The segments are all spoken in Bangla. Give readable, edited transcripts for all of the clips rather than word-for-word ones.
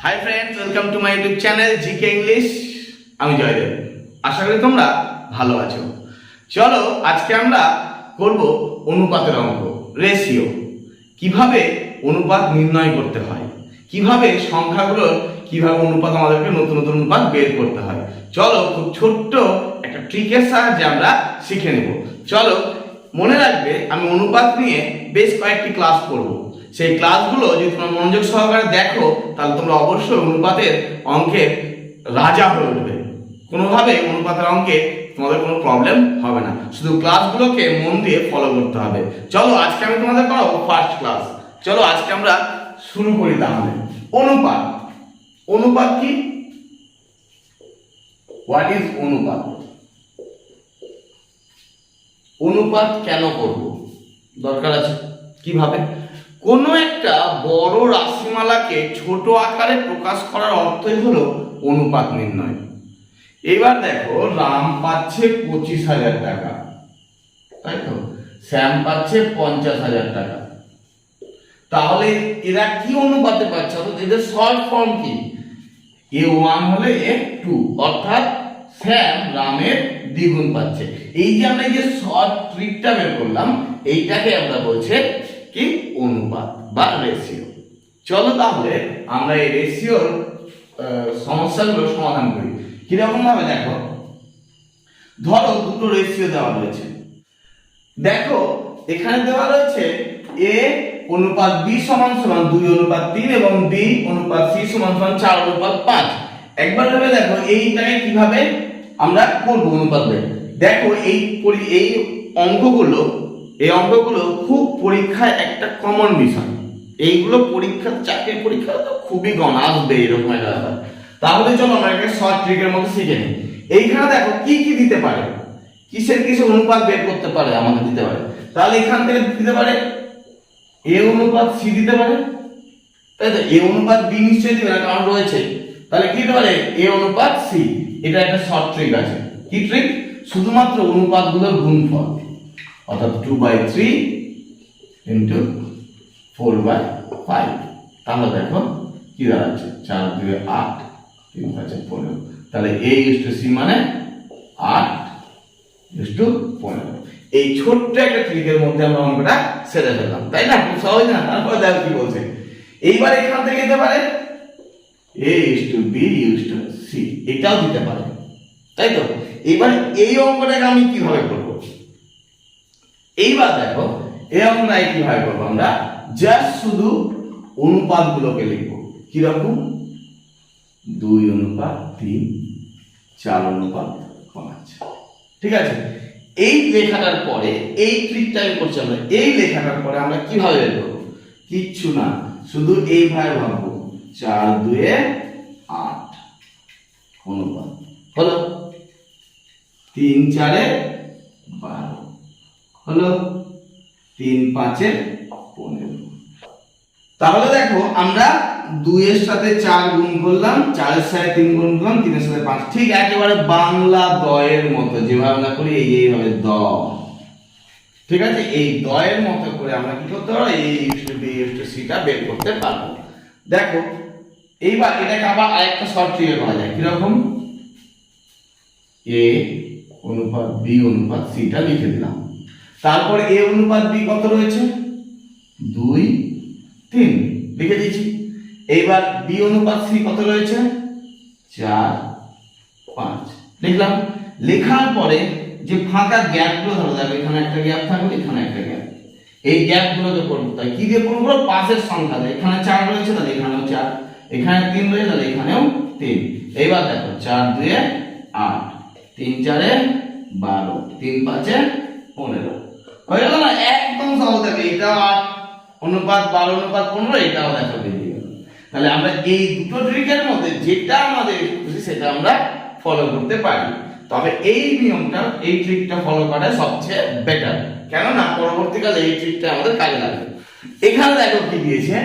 Hi friends, welcome to my YouTube channel GK English. আমি জয়দেব। আশা করি তোমরা ভালো আছো। চলো আজকে আমরা করব অনুপাতের অঙ্ক, রেশিও। কিভাবে অনুপাত নির্ণয় করতে হয়, কিভাবে সংখ্যাগুলোর কিভাবে অনুপাত আমাদেরকে নতুন নতুন অনুপাত বের করতে হয়। চলো খুব ছোট্ট একটা ট্রিকের সাহায্যে আমরা শিখে নেব। চলো মনে রাখবে, আমি অনুপাত নিয়ে বেশ কয়েকটি ক্লাস করব। সেই ক্লাসগুলো যদি তোমরা মনোযোগ সহকারে দেখো, তাহলে তোমরা অবশ্যই অনুপাতের অঙ্কের রাজা হয়ে উঠবে। কোনোভাবে অনুপাতের অঙ্কে তোমাদের কোনো প্রবলেম হবে না, শুধু ক্লাসগুলোকে মন দিয়ে ফলো করতে হবে। চলো আজকে আমি তোমাদের করাবো ফার্স্ট ক্লাস। চলো আজকে আমরা শুরু করি। তাহলে অনুপাত, অনুপাত কি? হোয়াট ইজ অনুপাত? অনুপাত কেন করব দরকার আছে? কিভাবে? কোনো একটা বড় রাশিমালাকে ছোট আকারে প্রকাশ করার অর্থই হলো অনুপাত নির্ণয়। এবার দেখো, রাম পাচ্ছে 25,000 টাকা, তাই তো? শ্যাম পাচ্ছে 50,000 টাকা। তাহলে এরা কি অনুপাতে পাচ্ছে? অর্থাৎ এদের শর্ট ফর্ম কি? A1 হলে A2, অর্থাৎ শ্যাম রামের দ্বিগুণ পাচ্ছে। এই যে আমরা এই যে শর্ট ট্রিকটা বের করলাম, এইটাকে আমরা বলছে কি? অনুপাত বা রেশিও। চলো তাহলে আমরা এই রেশিওর সমস্যাগুলো সমাধান করি। কিরকম ভাবে? দেখো, ধরো দুটো রেশিও দেওয়া রয়েছে। দেখো এখানে দেওয়া রয়েছে a অনুপাত b সমান সমান 2:3 এবং b অনুপাত c সমান সমান 4:5। একবার ভেবে দেখো এইটাকে কিভাবে আমরা করব অনুপাত বের। দেখো এই অঙ্কগুলো খুব পরীক্ষায় একটা কমন বিষয়। এইগুলো পরীক্ষা, চাকরির পরীক্ষা তো খুবই গণ আসবে এরকম একটা ব্যাপার। তাহলে চলো আমরা একটা শর্ট ট্রিকের মধ্যে শিখে নিই। এইখানে দেখো কি কি দিতে পারে, কিসের অনুপাত বের করতে পারে আমাদের দিতে পারে। তাহলে এখান থেকে দিতে পারে a অনুপাত c দিতে পারে, তাই তো? a অনুপাত b নিশ্চয়ই দিবে না, কারণ রয়েছে। তাহলে কি দিতে পারে? a অনুপাত c। এটা একটা শর্ট ট্রিক আছে। কি ট্রিক? শুধুমাত্র অনুপাতগুলোর গুণফল, অর্থাৎ 2/3 ইনটু 4/5। তাহলে দেখো কি দাঁড়াচ্ছে, 4 2 8, 3 5 15। তাহলে a c মানে 8:15। এই ছোট্ট একটা ট্রিকের মধ্যে আমরা অঙ্কটা সেরে ফেললাম, তাই না? খুব সহজ না? তারপরে দেখো কি বলছে। এইবার এখান থেকে দিতে পারে a:b c, এটাও দিতে পারে, তাই তো? এবার এই অঙ্কটাকে আমি কিভাবে করব? এইবার দেখো এই অঙ্কটাকে কিভাবে করব? আমরা জাস্ট শুধু অনুপাতগুলোকে লিখব। কি রকম? 2:3, 4:5। ঠিক আছে? এই লেখাটার পরে এই ট্রিকটা আমি করছি আমরা। এই লেখাটার পরে আমরা কিভাবে বের করব? কিচ্ছু না, শুধু এইভাবে ভাববো, 4 2 8 অনুপাত হলো, 3 4 12 হলো, 3 5 15। তাহলে দেখো আমরা 2 এর সাথে 4 গুণ করলাম, 4 এর সাথে 3 গুণ করলাম, 3 এর সাথে 5। ঠিক একেবারে বাংলা দয়ের মতো যেভাবে আমরা করি, এইভাবে দ। ঠিক আছে? এই দয়ের মতো করে আমরা কি করতে পারবো? টা বের করতে পারবো। দেখো এইবার এটাকে আবার আরেকটা শর্ট ট্রিকে করা যায়। কিরকম? a অনুপাত b অনুপাত c টা লিখে দিলাম। তারপর a অনুপাত b কত রয়েছে? 2 3 লিখে দিয়েছি। এইবার b অনুপাত c কত রয়েছে? 4 5 লিখলাম। লেখার পরে যে ফাঁকা গ্যাপগুলো ধরো, দেখো এখানে একটা গ্যাপ থাকবে, এখানে একটা গ্যাপ। এই গ্যাপগুলোকে করব, তাই কি দিয়ে করব? পাশের সংখ্যা দেয়। এখানে 4 রয়েছে, তাহলে এখানেও 4, এখানে 3 রয়েছে, তাহলে এখানেও 3। এইবার দেখো 4 2 8, 3 4 12, 3 5 15 হয়ে গেল না? একদম সহজ হবে। এটাও 8 অনুপাত 12 অনুপাত 15, এটাও দেখো বেরিয়ে গেল। তাহলে আমরা এই দুটো ট্রিকের মধ্যে যেটা আমাদের খুশি সেটা আমরা ফলো করতে পারি। তবে এই নিয়মটা, এই ট্রিকটা ফলো করা সবচেয়ে বেটার, কেননা পরবর্তীকালে এই ট্রিকটা আমাদের কাজে লাগবে। এখানে দেখো কি দিয়েছে,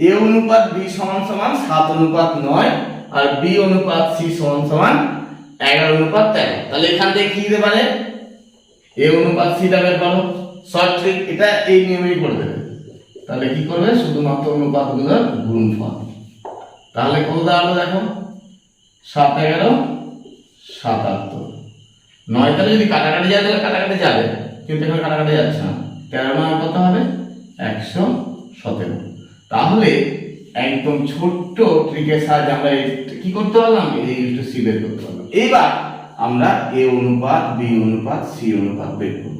a অনুপাত b সমান সমান 7:9 আর b অনুপাত c সমান সমান 11:13। তাহলে এখান থেকে কি দিতে পারে? a অনুপাত c টা বের করো। শর্ট ট্রিক, এটা এই নিয়মেই করে দেবে। তাহলে কি করবে? শুধুমাত্র অনুপাতগুলোর গুণফল তাহলে কত দাঁড়ালো দেখো, 7 11 77। 9 তাহলে যদি কাটাকাটি যায় তাহলে কাটাকাটি যাবে, কিন্তু এখানে কাটাকাটি যাচ্ছে না। 13 9 কত হবে 117। তাহলে একদম ছোট্ট ট্রিকের সাহায্যে আমরা কি করতে পারলাম, এই টু সি বের করতে পারলাম। এবার আমরা এ অনুপাত বি অনুপাত সি অনুপাত বের করব।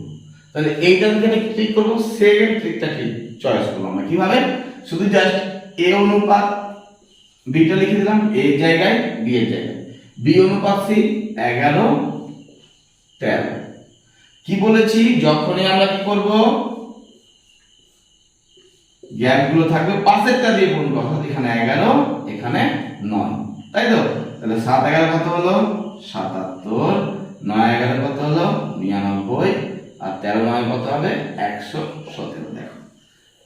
তাহলে এইটা থেকে ক্লিক করব, সেকেন্ড ট্রিকটা ঠিক চয়েস করব আমরা কিভাবে, শুধু জাস্ট এ অনুপাত বিটা লিখে দিলাম এই জায়গায়, বি এর জায়গায়, বি অনুপাত সি 11 13। কি বলেছি, যখনই আমরা কি করব, গ্যাপ গুলো থাকবে পাশেরটা দিয়ে পূরণ করব, অর্থাৎ এখানে 11 এখানে 9, তাই তো। তাহলে 7 11 কত হলো 77, 9 11 কত হলো 99, আর 13 9 কত হবে 117। দেখো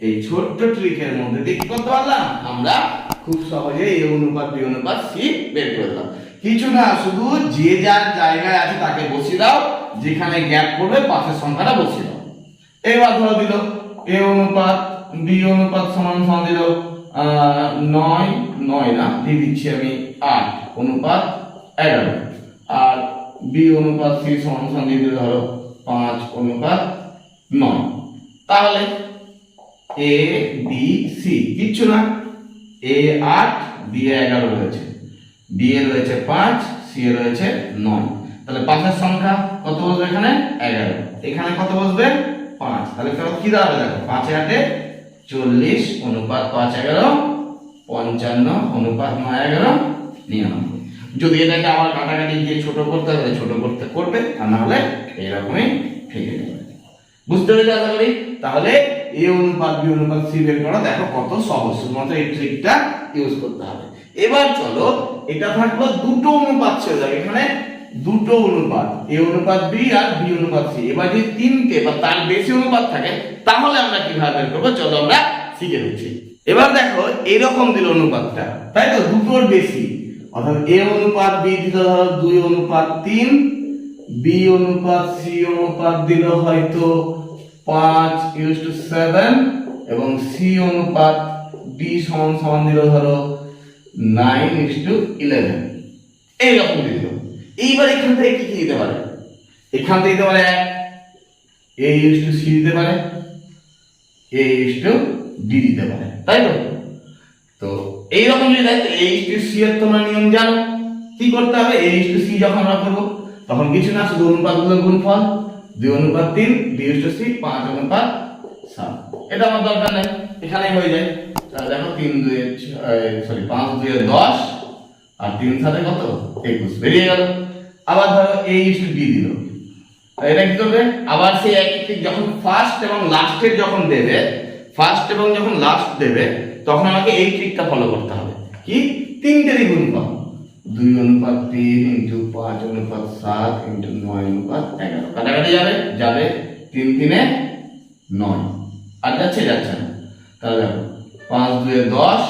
এই ছোট্ট ট্রিকের মধ্যে দিয়ে কি করতে পারলাম, আমরা খুব সহজে এ অনুপাত বি অনুপাত সি বের করে দিলাম। কিছু না, শুধু যে যার জায়গায় আছে তাকে বসিয়ে দাও, যেখানে গ্যাপ পড়বে পাশের সংখ্যাটা বসিয়ে দাও। এবার ধরো দিল এ অনুপাত বি অনুপাত সমান সমান দিল 9 9 না দিয়ে দিচ্ছি আমি 8 অনুপাত 11, আর বি অনুপাত সি সমান সমান দিয়ে দিলে ধরো 5 অনুপাত 9। তাহলে এ বি সি কিচ্ছু না, এ 8 বি 11 রয়েছে, বি এ রয়েছে 5 সি এ রয়েছে 9। তাহলে পাশের সংখ্যা কত বসবে, এখানে 11, এখানে কত বসবে 5। তাহলে কি দাঁড়াবে দেখো, 5 8 40 অনুপাত 5 11 55 অনুপাত 9 11 99। যদি এটাকে আবার কাটাকাটি দিয়ে ছোট করতে হবে, ছোট করতে করবে, আর না হলে এইরকমই থেকে যাবে। বুঝতে পেরেছ আশা করি। তাহলে এ অনুপাত বি অনুপাত সি বের করা দেখো কত সহজ, শুধুমাত্র এই ট্রিকটা ইউজ করতে হবে। এবার চলো, এটা থাকলো দুটো অনুপাত ছিল, এখানে দুটো অনুপাত এ অনুপাত বি আর বি অনুপাত সি। এবার যদি তিনটে বা তার বেশি অনুপাত থাকে তাহলে আমরা কিভাবে বের করবো, চলো আমরা শিখে নিচ্ছি। এবার দেখো এরকম দিল অনুপাতটা, তাই তো, দুটোর বেশি, অর্থাৎ এ অনুপাত বি দিল ধরো 2 অনুপাত 3, বি অনুপাত সি অনুপাত দিল হয়তো 5:7, এবং সি অনুপাত ডি সমান সমান দিল ধরো 9:11, এইরকম দিল। এইবার এখান থেকে কি কি দিতে পারে, এখান থেকে দিতে পারে a to c দিতে পারে, a to d দিতে পারে, তাই তো। তো এইরকম যদি দেয় a to c এর তোমরা নিয়ম জানো, কি করতে হবে, a to c যখন আমরা করব তখন কিছু না, শুধু অনুপাতগুলোর গুণফল 2 অনুপাত 3 b to c 5 অনুপাত 7। এটা আমার দরকার নাই, এখানেই হয়ে যায়। তাহলে দেখো 5 2 10 আর 3 7 কত 21 বেরিয়ে গেল। আবার ধরো a to d দিল, এটা কি করবে, আবার সেই একই ঠিক যখন ফার্স্ট এবং লাস্টের যখন দেবে, ফার্স্ট এবং যখন লাস্ট দেবে তখন আমাকে এই ট্রিকটা ফলো করতে হবে, কি তিনটেরই গুণফল 2 অনুপাত 3 ইনটু 5 অনুপাত 7 ইনটু 9 অনুপাত 11। কাটাকাটি যাবে যাবে, 3 3 9, আর যাচ্ছে যাচ্ছে না। তাহলে দেখো 5 2 10,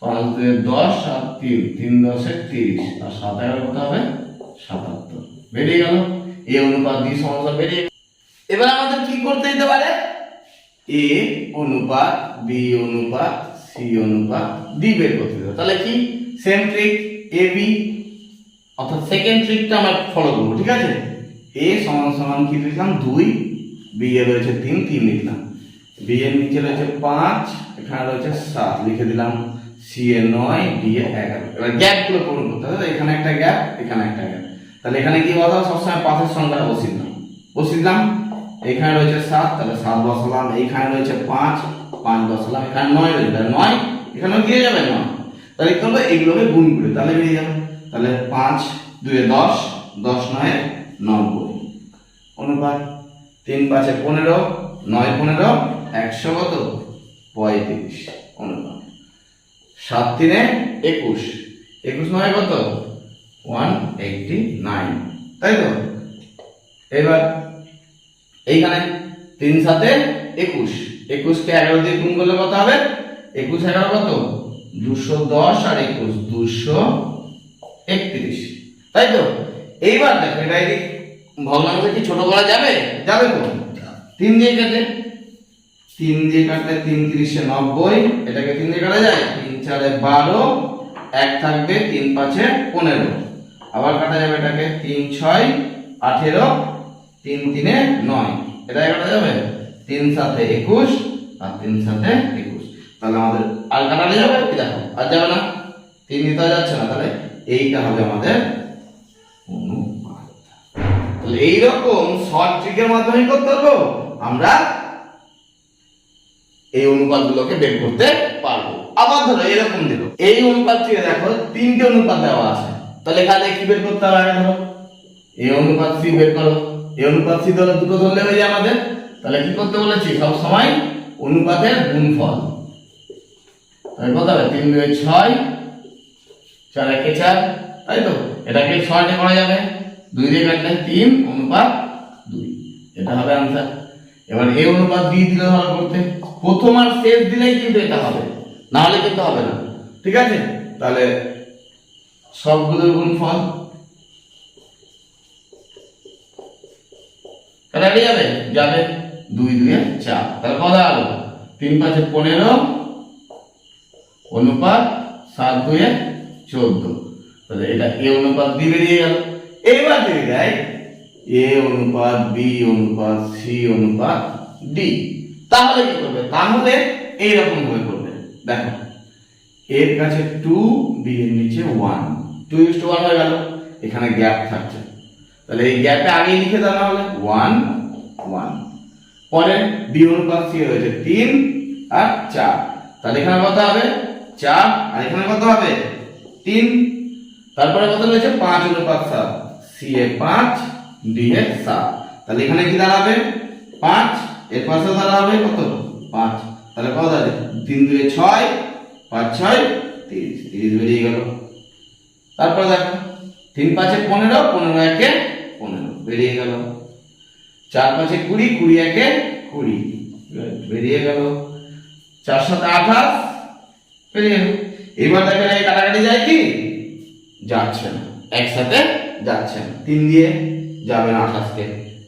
5 2 10 আর 3 3 10 30, আর 7 11 কত হবে 77, বেরিয়ে গেল। এ অনুপাত বি সমান বেরিয়ে। এবার আমাদের কি করতে দিতে পারে, এ অনুপাত বি অনুপাত সি অনুপাত ডি বের করতে দিতে। তাহলে কি সেম ট্রিক, এ বি, অর্থাৎ সেকেন্ড ট্রিকটা আমরা ফলো করব, ঠিক আছে। এ সমান সমান কি লিখলাম 2, বি এ রয়েছে 3 3 লিখলাম, বি এর নিচে রয়েছে 5, এখানে রয়েছে 7 লিখে দিলাম, সি এ 9 ডি এ 11। এবার গ্যাপ গুলো পূরণ করতে হবে, এখানে একটা গ্যাপ এখানে একটা গ্যাপ। তাহলে এখানে কি বলা, সবসময় পাশের সংখ্যাটা বসিয়ে দিলাম, এখানে রয়েছে 7 তাহলে 7 বসালাম, এখানে রয়েছে 5 5 বসালাম, এখানে 9 রয়েছে তাহলে 9 এখানে দিয়ে যাবে 9। তাহলে কি হবে, এগুলোকে গুণ করে তাহলে বেরিয়ে যাবে। তাহলে 5 2 10 10 9 90 অনুপাত 3 5 15 9 15 100 কত 35 অনুপাত 7 3 21 21 9 কত 189, তাই তো। এবার এইখানে 3 7 21, 21 কে 11 দিয়ে গুণ করলে কত হবে, 21 11 কত 210 আর 21 231, তাই তো। এইবার দেখো এটা কি ভগ্নাংশে কি ছোট করা যাবে, যাবে তো। 3 দিয়ে কাটলে 3 দিয়ে কাটলে 3 30 90, এটাকে 3 দিয়ে কাটা যায়, 3 4 এ 12, 1 থাকবে 3 5 এ 15, আবার কাটা যাবে এটাকে 3 6 18, 3 3 এ 9, এটা কাটা যাবে 3 7 এ 21 আর 3 7 এ 21। তাহলে আমাদের আর কাটা যাবে কি দেখো, আর যাবে না, 3 দিতে যাচ্ছে না, তাহলে এইটা হবে আমাদের অনুপাত। তাহলে এইরকম শর্ট ট্রিকের মাধ্যমে করতে পারবো আমরা এই অনুপাতগুলোকে বের করতে পারবো। আবার ধরো এরকম দিল, এই অনুপাত থেকে দেখো 3টে অনুপাত দেওয়া আছে, তাহলে এখানে কি বের করতে হবে? ধরো এই অনুপাত সি বের করো, এই অনুপাত সি ধরো দুটো ধরলে হয়ে যায় আমাদের। তাহলে কি করতে বলেছি? সব সময় অনুপাতের গুণফল। তাহলে কত হবে? 3 2 6, 4 1 4, তাই তো? এটাকে 6 দিয়ে করা যাবে, 2 দিয়ে কাটলে 3 অনুপাত 2, এটা হবে आंसर। এবার এই অনুপাত দিয়ে দিলে ভালো করতে, প্রথম আর শেষ দিলেই কিন্তু এটা হবে, না হলে কিন্তু হবে না, ঠিক আছে? তাহলে সবগুলোর গুণফল কাটা যাবে, যাবে 2 2 এ 4, তাহলে কত হলো? 3 5 এ 15 অনুপাত 7 2 এ 14, তাহলে এটা a অনুপাত b বেরিয়ে গেল। এবার যদি দেয় a অনুপাত b অনুপাত c অনুপাত d, তাহলে কি করবে? তাহলে এই রকম ভাবে করবে, দেখো এর কাছে 2, b এর নিচে 1, 2:1 হয়ে গেল, এখানে গ্যাপ থাকছে, তাহলে এই গ্যাপে আগে লিখে দাও, না হলে 1 1। পরে b অনুপাত c হয়েছে 3 আর 4, তাহলে এখানে কত হবে? 4, আর এখানে কত হবে? 3। তারপরে কত হয়েছে? 5 অনুপাত 7, c এ 5, d এ 7, তাহলে এখানে কি দাঁড়াবে? 5, এর পাশে দাঁড়াবে কত? 5, তাহলে কত দাঁড়াবে? 3 2 এ 6, 5 6 30, 30 বেরিয়ে গেল। তারপর দেখো 3 5 এ 15, 15 1 এ 15 বেরিয়ে গেল, 4 5 এ 20, 20 1 এ 20 বেরিয়ে গেল, 4 7 28 বেরিয়ে গেল। এবার দেখেন এই কাটাকাটি যায় কি? যাচ্ছে না, একসাথে যাচ্ছে না, 3 দিয়ে যাবে না 28 কে,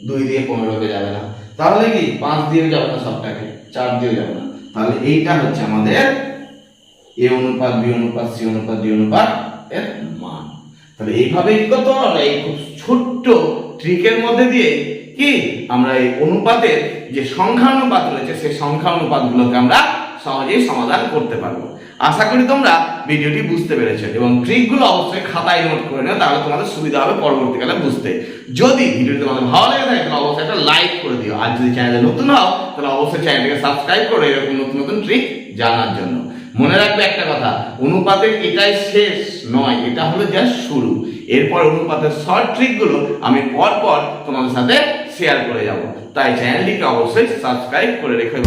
2 দিয়ে 15 কে যাবে না, তাহলে কি 5 দিয়ে যাবে না সবটাকে, 4 দিয়ে যাবে না। তাহলে এইটা হচ্ছে আমাদের a অনুপাত b অনুপাত c অনুপাত d অনুপাত এর মান। তাহলে এইভাবে কি করতে পারবো? এই খুব ছোট্ট ট্রিকের মধ্যে দিয়ে কি আমরা এই অনুপাতের যে সংখ্যা অনুপাত রয়েছে সেই সংখ্যা অনুপাতগুলোকে আমরা সহজেই সমাধান করতে পারবো। আশা করি তোমরা ভিডিওটি বুঝতে পেরেছো এবং ট্রিকগুলো অবশ্যই খাতায় নোট করে নাও, তাহলে তোমাদের সুবিধা হবে পরবর্তীকালে বুঝতে। যদি ভিডিওটি তোমাদের ভালো লেগে থাকে তাহলে অবশ্যই একটা লাইক করে দিও, আর যদি চ্যানেলে নতুন হও তাহলে অবশ্যই চ্যানেলটিকে সাবস্ক্রাইব করো এরকম নতুন নতুন ট্রিক জানার জন্য। মনে রাখবে একটা কথা, অনুপাতের এটাই শেষ নয়, এটা হলো জাস্ট শুরু। এরপর অনুপাতের শর্ট ট্রিকগুলো আমি পরপর তোমাদের সাথে শেয়ার করে যাব, তাই চ্যানেলটিকে অবশ্যই সাবস্ক্রাইব করে রেখো।